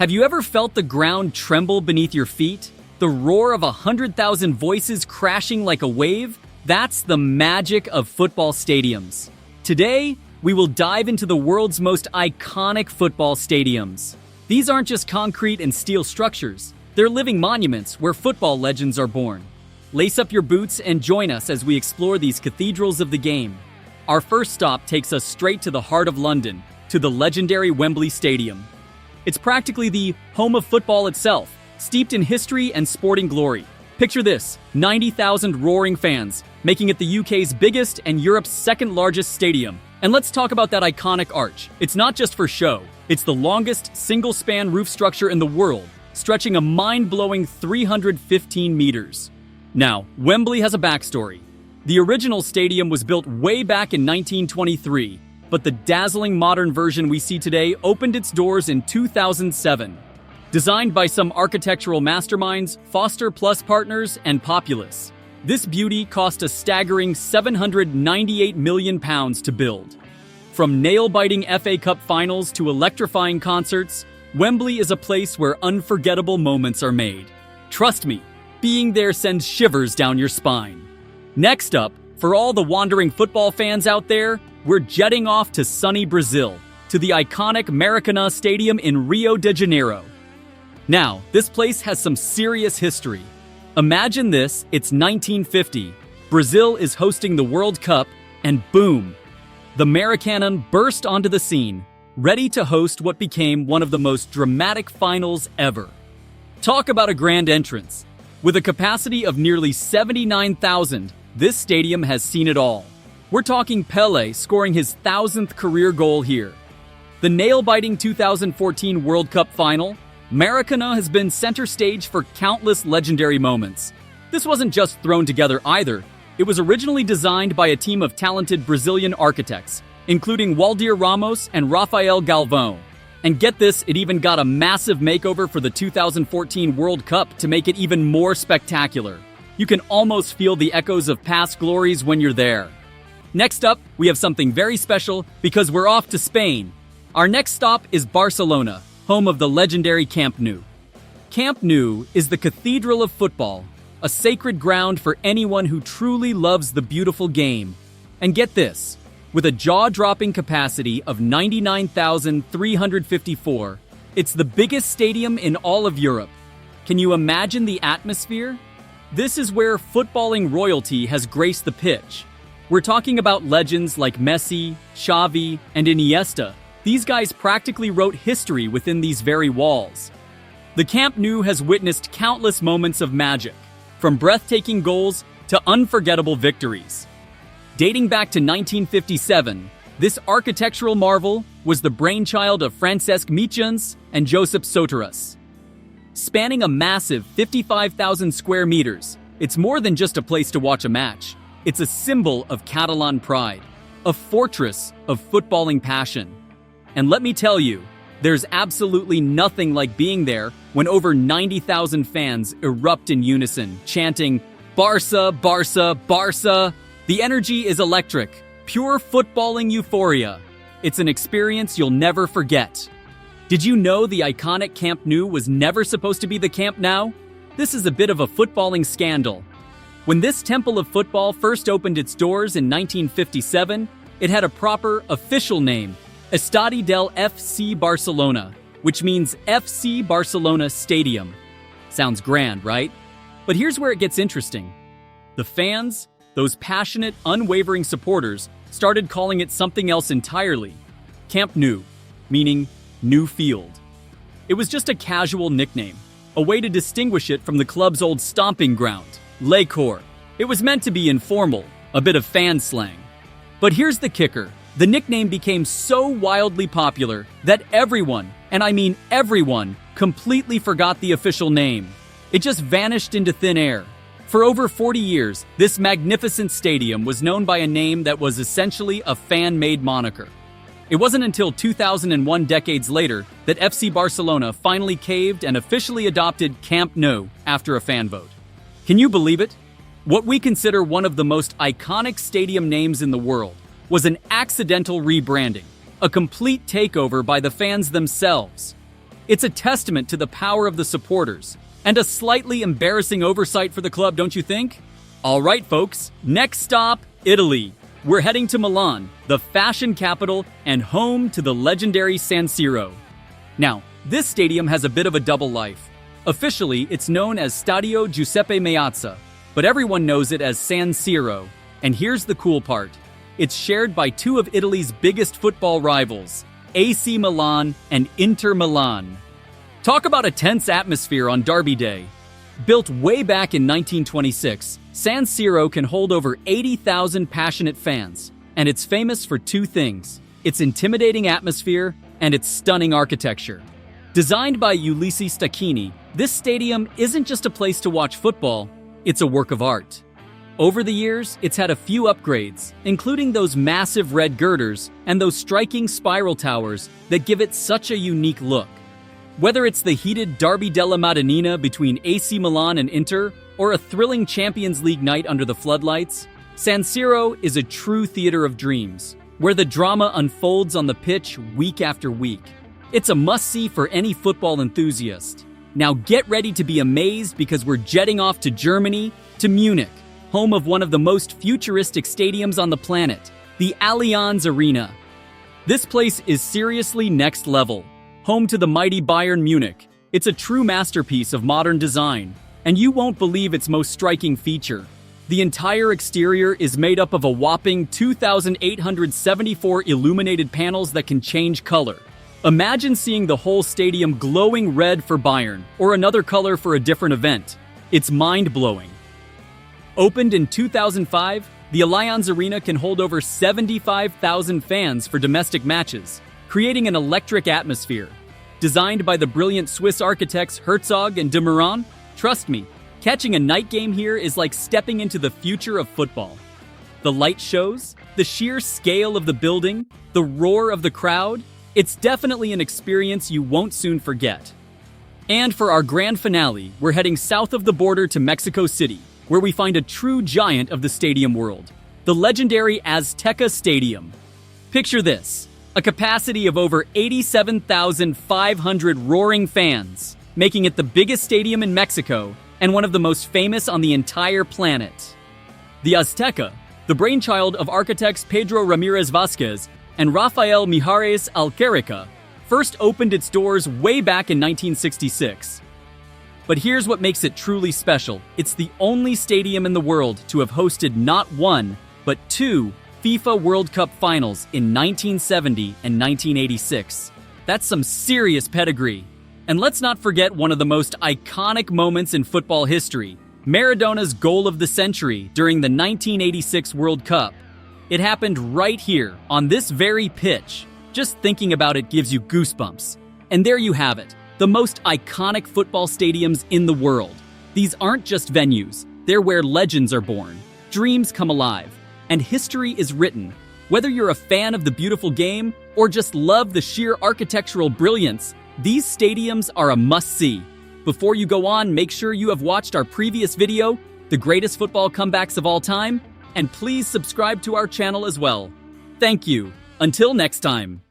Have you ever felt the ground tremble beneath your feet? The roar of 100,000 voices crashing like a wave? That's the magic of football stadiums. Today, we will dive into the world's most iconic football stadiums. These aren't just concrete and steel structures. They're living monuments where football legends are born. Lace up your boots and join us as we explore these cathedrals of the game. Our first stop takes us straight to the heart of London, to the legendary Wembley Stadium. It's practically the home of football itself, steeped in history and sporting glory. Picture this, 90,000 roaring fans, making it the UK's biggest and Europe's second largest stadium. And let's talk about that iconic arch. It's not just for show. It's the longest single-span roof structure in the world, stretching a mind-blowing 315 meters. Now, Wembley has a backstory. The original stadium was built way back in 1923, but the dazzling modern version we see today opened its doors in 2007. Designed by some architectural masterminds, Foster Plus Partners, and Populous, this beauty cost a staggering £798 million to build. From nail-biting FA Cup finals to electrifying concerts, Wembley is a place where unforgettable moments are made. Trust me, being there sends shivers down your spine. Next up, for all the wandering football fans out there, we're jetting off to sunny Brazil, to the iconic Maracanã Stadium in Rio de Janeiro. Now, this place has some serious history. Imagine this, it's 1950. Brazil is hosting the World Cup, and boom! The Maracanã burst onto the scene, ready to host what became one of the most dramatic finals ever. Talk about a grand entrance. With a capacity of nearly 79,000, this stadium has seen it all. We're talking Pelé scoring his 1,000th career goal here. The nail-biting 2014 World Cup final, Maracanã has been center stage for countless legendary moments. This wasn't just thrown together either. It was originally designed by a team of talented Brazilian architects, including Waldir Ramos and Rafael Galvão. And get this, it even got a massive makeover for the 2014 World Cup to make it even more spectacular. You can almost feel the echoes of past glories when you're there. Next up, we have something very special because we're off to Spain. Our next stop is Barcelona, home of the legendary Camp Nou. Camp Nou is the cathedral of football, a sacred ground for anyone who truly loves the beautiful game. And get this, with a jaw-dropping capacity of 99,354, it's the biggest stadium in all of Europe. Can you imagine the atmosphere? This is where footballing royalty has graced the pitch. We're talking about legends like Messi, Xavi, and Iniesta. These guys practically wrote history within these very walls. The Camp Nou has witnessed countless moments of magic, from breathtaking goals to unforgettable victories. Dating back to 1957, this architectural marvel was the brainchild of Francesc Mitjans and Josep Soteras. Spanning a massive 55,000 square meters, it's more than just a place to watch a match. It's a symbol of Catalan pride, a fortress of footballing passion. And let me tell you, there's absolutely nothing like being there when over 90,000 fans erupt in unison, chanting, "Barca, Barca, Barca." The energy is electric, pure footballing euphoria. It's an experience you'll never forget. Did you know the iconic Camp Nou was never supposed to be the Camp Nou? This is a bit of a footballing scandal. When this temple of football first opened its doors in 1957, it had a proper, official name, Estadi del FC Barcelona, which means FC Barcelona Stadium. Sounds grand, right? But here's where it gets interesting. The fans, those passionate, unwavering supporters, started calling it something else entirely. Camp Nou, meaning new field. It was just a casual nickname, a way to distinguish it from the club's old stomping ground, Les Cours. It was meant to be informal, a bit of fan slang. But here's the kicker. The nickname became so wildly popular that everyone, and I mean everyone, completely forgot the official name. It just vanished into thin air. For over 40 years, this magnificent stadium was known by a name that was essentially a fan-made moniker. It wasn't until 2001, decades later, that FC Barcelona finally caved and officially adopted Camp Nou after a fan vote. Can you believe it? What we consider one of the most iconic stadium names in the world was an accidental rebranding, a complete takeover by the fans themselves. It's a testament to the power of the supporters, and a slightly embarrassing oversight for the club, don't you think? All right, folks, next stop, Italy. We're heading to Milan, the fashion capital and home to the legendary San Siro. Now, this stadium has a bit of a double life. Officially, it's known as Stadio Giuseppe Meazza, but everyone knows it as San Siro. And here's the cool part. It's shared by two of Italy's biggest football rivals, AC Milan and Inter Milan. Talk about a tense atmosphere on Derby Day. Built way back in 1926, San Siro can hold over 80,000 passionate fans, and it's famous for two things: its intimidating atmosphere and its stunning architecture. Designed by Ulisse Stacchini, this stadium isn't just a place to watch football, it's a work of art. Over the years, it's had a few upgrades, including those massive red girders and those striking spiral towers that give it such a unique look. Whether it's the heated Derby della Madonnina between AC Milan and Inter, or a thrilling Champions League night under the floodlights, San Siro is a true theater of dreams, where the drama unfolds on the pitch week after week. It's a must-see for any football enthusiast. Now get ready to be amazed because we're jetting off to Germany, to Munich, home of one of the most futuristic stadiums on the planet, the Allianz Arena. This place is seriously next level. Home to the mighty Bayern Munich, it's a true masterpiece of modern design, and you won't believe its most striking feature. The entire exterior is made up of a whopping 2,874 illuminated panels that can change color. Imagine seeing the whole stadium glowing red for Bayern, or another color for a different event. It's mind-blowing. Opened in 2005, the Allianz Arena can hold over 75,000 fans for domestic matches, creating an electric atmosphere. Designed by the brilliant Swiss architects Herzog and de Meuron, trust me, catching a night game here is like stepping into the future of football. The light shows, the sheer scale of the building, the roar of the crowd, it's definitely an experience you won't soon forget. And for our grand finale, we're heading south of the border to Mexico City, where we find a true giant of the stadium world, the legendary Azteca Stadium. Picture this, a capacity of over 87,500 roaring fans, making it the biggest stadium in Mexico and one of the most famous on the entire planet. The Azteca, the brainchild of architects Pedro Ramirez Vázquez and Rafael Mijares Alquerica, first opened its doors way back in 1966. But here's what makes it truly special. It's the only stadium in the world to have hosted not one, but two FIFA World Cup finals in 1970 and 1986. That's some serious pedigree. And let's not forget one of the most iconic moments in football history, Maradona's goal of the century during the 1986 World Cup. It happened right here, on this very pitch. Just thinking about it gives you goosebumps. And there you have it, the most iconic football stadiums in the world. These aren't just venues, they're where legends are born, dreams come alive, and history is written. Whether you're a fan of the beautiful game or just love the sheer architectural brilliance, these stadiums are a must-see. Before you go on, make sure you have watched our previous video, The Greatest Football Comebacks of All Time, and please subscribe to our channel as well. Thank you. Until next time.